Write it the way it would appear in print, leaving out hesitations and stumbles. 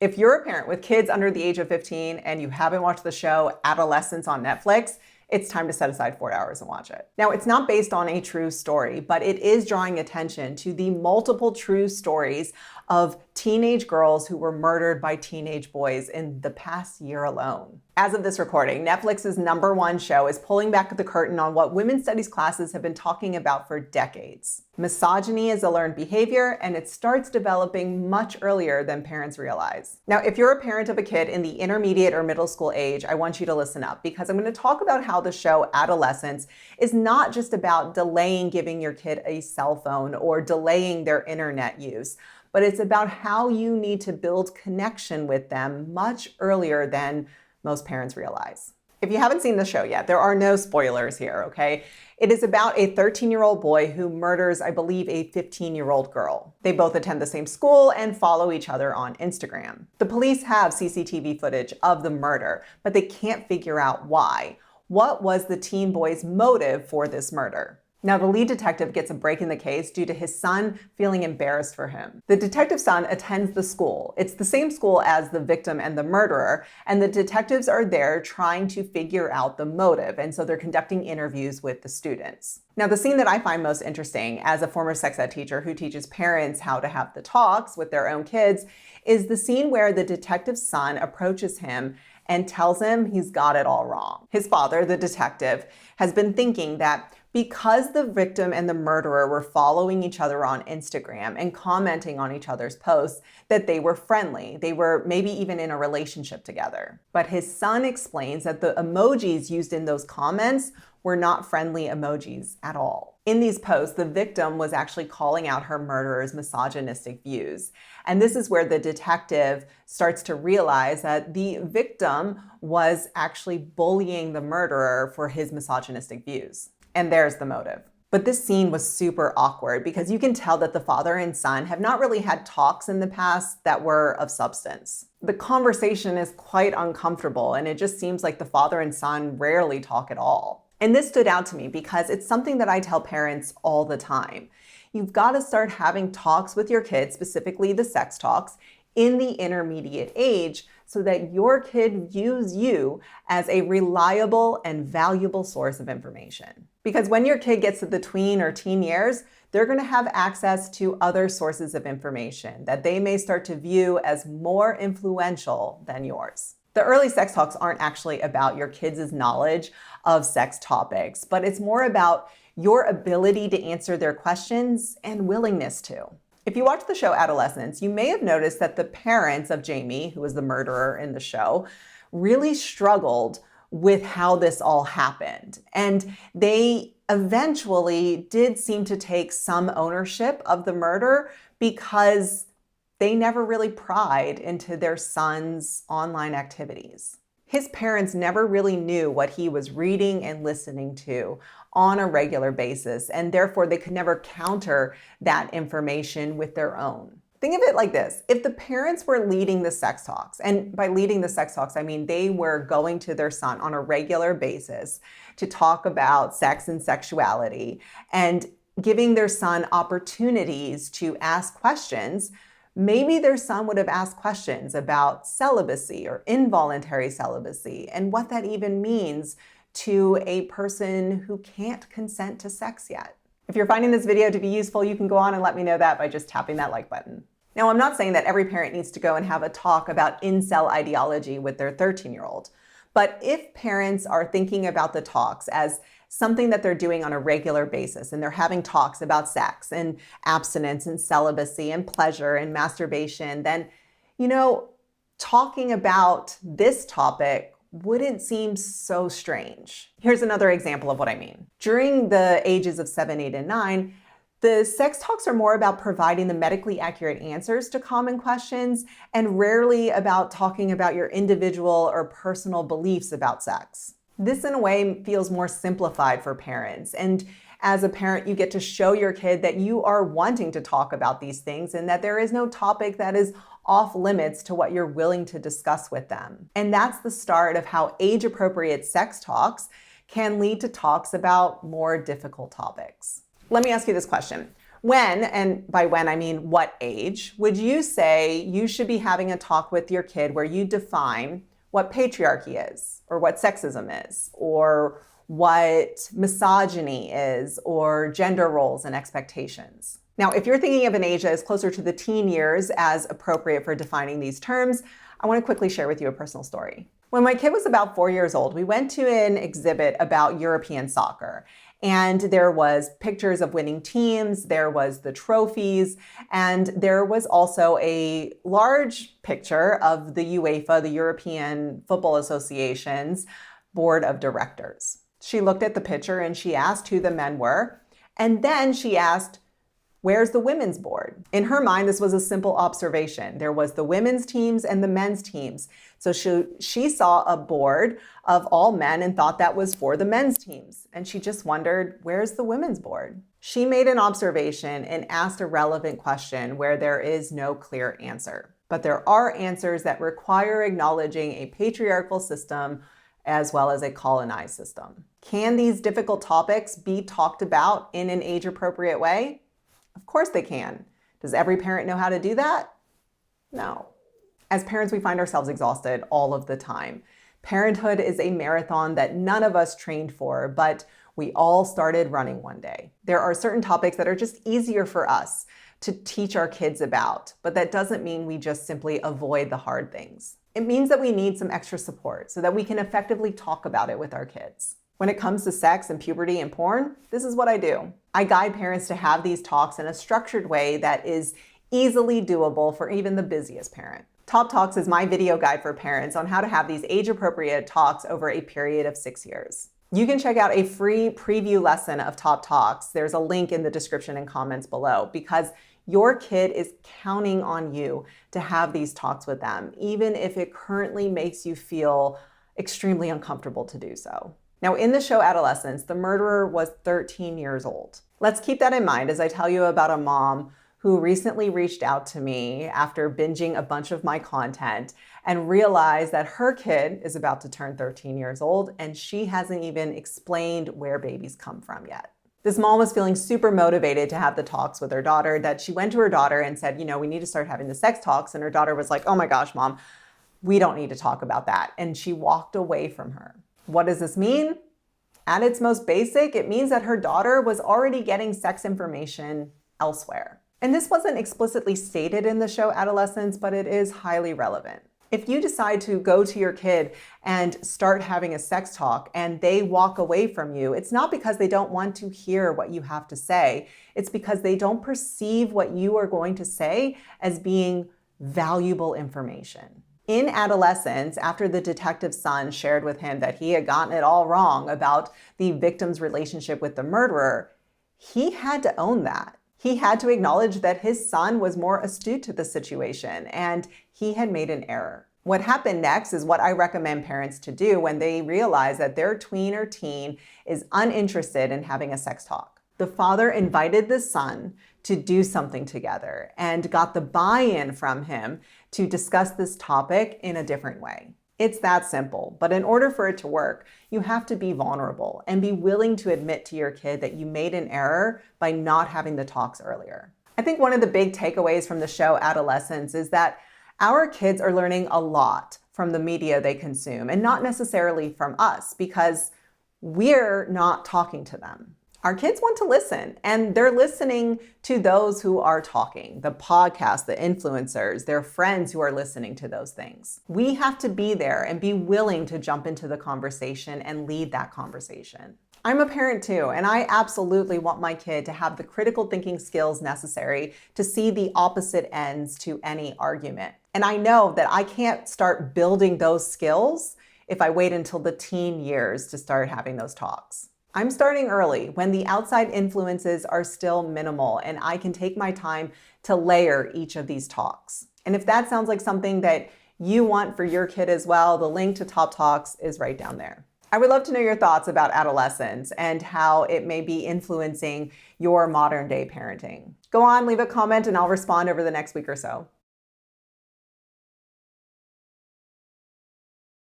If you're a parent with kids under the age of 15 and you haven't watched the show Adolescence on Netflix, it's time to set aside 4 hours and watch it. Now, it's not based on a true story, but it is drawing attention to the multiple true stories of teenage girls who were murdered by teenage boys in the past year alone. As of this recording, Netflix's #1 show is pulling back the curtain on what women's studies classes have been talking about for decades. Misogyny is a learned behavior, and it starts developing much earlier than parents realize. Now, if you're a parent of a kid in the intermediate or middle school age, I want you to listen up, because I'm going to talk about how the show Adolescence is not just about delaying giving your kid a cell phone or delaying their internet use, but it's about how you need to build connection with them much earlier than most parents realize. If you haven't seen the show yet, there are no spoilers here, okay? It is about a 13-year-old boy who murders, I believe, a 15-year-old girl. They both attend the same school and follow each other on Instagram. The police have CCTV footage of the murder, but they can't figure out why. What was the teen boy's motive for this murder? Now, the lead detective gets a break in the case due to his son feeling embarrassed for him. The detective's son attends the school. It's the same school as the victim and the murderer, and the detectives are there trying to figure out the motive, and so they're conducting interviews with the students. Now, the scene that I find most interesting as a former sex ed teacher who teaches parents how to have the talks with their own kids is the scene where the detective's son approaches him and tells him he's got it all wrong. His father, the detective, has been thinking that because the victim and the murderer were following each other on Instagram and commenting on each other's posts, that they were friendly. They were maybe even in a relationship together. But his son explains that the emojis used in those comments were not friendly emojis at all. In these posts, the victim was actually calling out her murderer's misogynistic views. And this is where the detective starts to realize that the victim was actually bullying the murderer for his misogynistic views. And there's the motive. But this scene was super awkward because you can tell that the father and son have not really had talks in the past that were of substance. The conversation is quite uncomfortable, and it just seems like the father and son rarely talk at all. And this stood out to me because it's something that I tell parents all the time. You've got to start having talks with your kids, specifically the sex talks, in the intermediate age so that your kid views you as a reliable and valuable source of information. Because when your kid gets to the tween or teen years, they're going to have access to other sources of information that they may start to view as more influential than yours. The early sex talks aren't actually about your kids' knowledge of sex topics, but it's more about your ability to answer their questions and willingness to. If you watch the show Adolescence, you may have noticed that the parents of Jamie, who was the murderer in the show, really struggled with how this all happened. And they eventually did seem to take some ownership of the murder because they never really pried into their son's online activities. His parents never really knew what he was reading and listening to on a regular basis, and therefore they could never counter that information with their own. Think of it like this. If the parents were leading the sex talks, and by leading the sex talks, I mean they were going to their son on a regular basis to talk about sex and sexuality and giving their son opportunities to ask questions, maybe their son would have asked questions about celibacy or involuntary celibacy and what that even means to a person who can't consent to sex yet. If you're finding this video to be useful, you can go on and let me know that by just tapping that like button. Now, I'm not saying that every parent needs to go and have a talk about incel ideology with their 13-year-old, but if parents are thinking about the talks as something that they're doing on a regular basis, and they're having talks about sex and abstinence and celibacy and pleasure and masturbation, then, talking about this topic wouldn't seem so strange. Here's another example of what I mean. During the ages of 7, 8, and 9, the sex talks are more about providing the medically accurate answers to common questions and rarely about talking about your individual or personal beliefs about sex. This, in a way, feels more simplified for parents. And as a parent, you get to show your kid that you are wanting to talk about these things and that there is no topic that is off limits to what you're willing to discuss with them. And that's the start of how age-appropriate sex talks can lead to talks about more difficult topics. Let me ask you this question. When, and by when I mean what age, would you say you should be having a talk with your kid where you define what patriarchy is, or what sexism is, or what misogyny is, or gender roles and expectations? Now, if you're thinking of an age that is closer to the teen years as appropriate for defining these terms, I want to quickly share with you a personal story. When my kid was about 4 years old, we went to an exhibit about European soccer. And there was pictures of winning teams, there was the trophies, and there was also a large picture of the UEFA, the European Football Association's board of directors. She looked at the picture and she asked who the men were, and then she asked, "Where's the women's board?" In her mind, this was a simple observation. There was the women's teams and the men's teams. So she saw a board of all men and thought that was for the men's teams. And she just wondered, where's the women's board? She made an observation and asked a relevant question where there is no clear answer. But there are answers that require acknowledging a patriarchal system as well as a colonized system. Can these difficult topics be talked about in an age-appropriate way? Of course they can. Does every parent know how to do that? No. As parents, we find ourselves exhausted all of the time. Parenthood is a marathon that none of us trained for, but we all started running one day. There are certain topics that are just easier for us to teach our kids about, but that doesn't mean we just simply avoid the hard things. It means that we need some extra support so that we can effectively talk about it with our kids. When it comes to sex and puberty and porn, this is what I do. I guide parents to have these talks in a structured way that is easily doable for even the busiest parent. Top Talks is my video guide for parents on how to have these age-appropriate talks over a period of 6 years. You can check out a free preview lesson of Top Talks. There's a link in the description and comments below, because your kid is counting on you to have these talks with them, even if it currently makes you feel extremely uncomfortable to do so. Now, in the show Adolescence, the murderer was 13 years old. Let's keep that in mind as I tell you about a mom who recently reached out to me after binging a bunch of my content and realized that her kid is about to turn 13 years old and she hasn't even explained where babies come from yet. This mom was feeling super motivated to have the talks with her daughter, that she went to her daughter and said, we need to start having the sex talks. And her daughter was like, "Oh my gosh, Mom, we don't need to talk about that." And she walked away from her. What does this mean? At its most basic, it means that her daughter was already getting sex information elsewhere. And this wasn't explicitly stated in the show Adolescence, but it is highly relevant. If you decide to go to your kid and start having a sex talk and they walk away from you, it's not because they don't want to hear what you have to say. It's because they don't perceive what you are going to say as being valuable information. In Adolescence, after the detective's son shared with him that he had gotten it all wrong about the victim's relationship with the murderer, he had to own that. He had to acknowledge that his son was more astute to the situation and he had made an error. What happened next is what I recommend parents to do when they realize that their tween or teen is uninterested in having a sex talk. The father invited the son to do something together and got the buy-in from him to discuss this topic in a different way. It's that simple, but in order for it to work, you have to be vulnerable and be willing to admit to your kid that you made an error by not having the talks earlier. I think one of the big takeaways from the show Adolescence is that our kids are learning a lot from the media they consume and not necessarily from us, because we're not talking to them. Our kids want to listen, and they're listening to those who are talking, the podcasts, the influencers, their friends who are listening to those things. We have to be there and be willing to jump into the conversation and lead that conversation. I'm a parent too, and I absolutely want my kid to have the critical thinking skills necessary to see the opposite ends to any argument. And I know that I can't start building those skills if I wait until the teen years to start having those talks. I'm starting early when the outside influences are still minimal and I can take my time to layer each of these talks. And if that sounds like something that you want for your kid as well, the link to Top Talks is right down there. I would love to know your thoughts about adolescence and how it may be influencing your modern day parenting. Go on, leave a comment and I'll respond over the next week or so.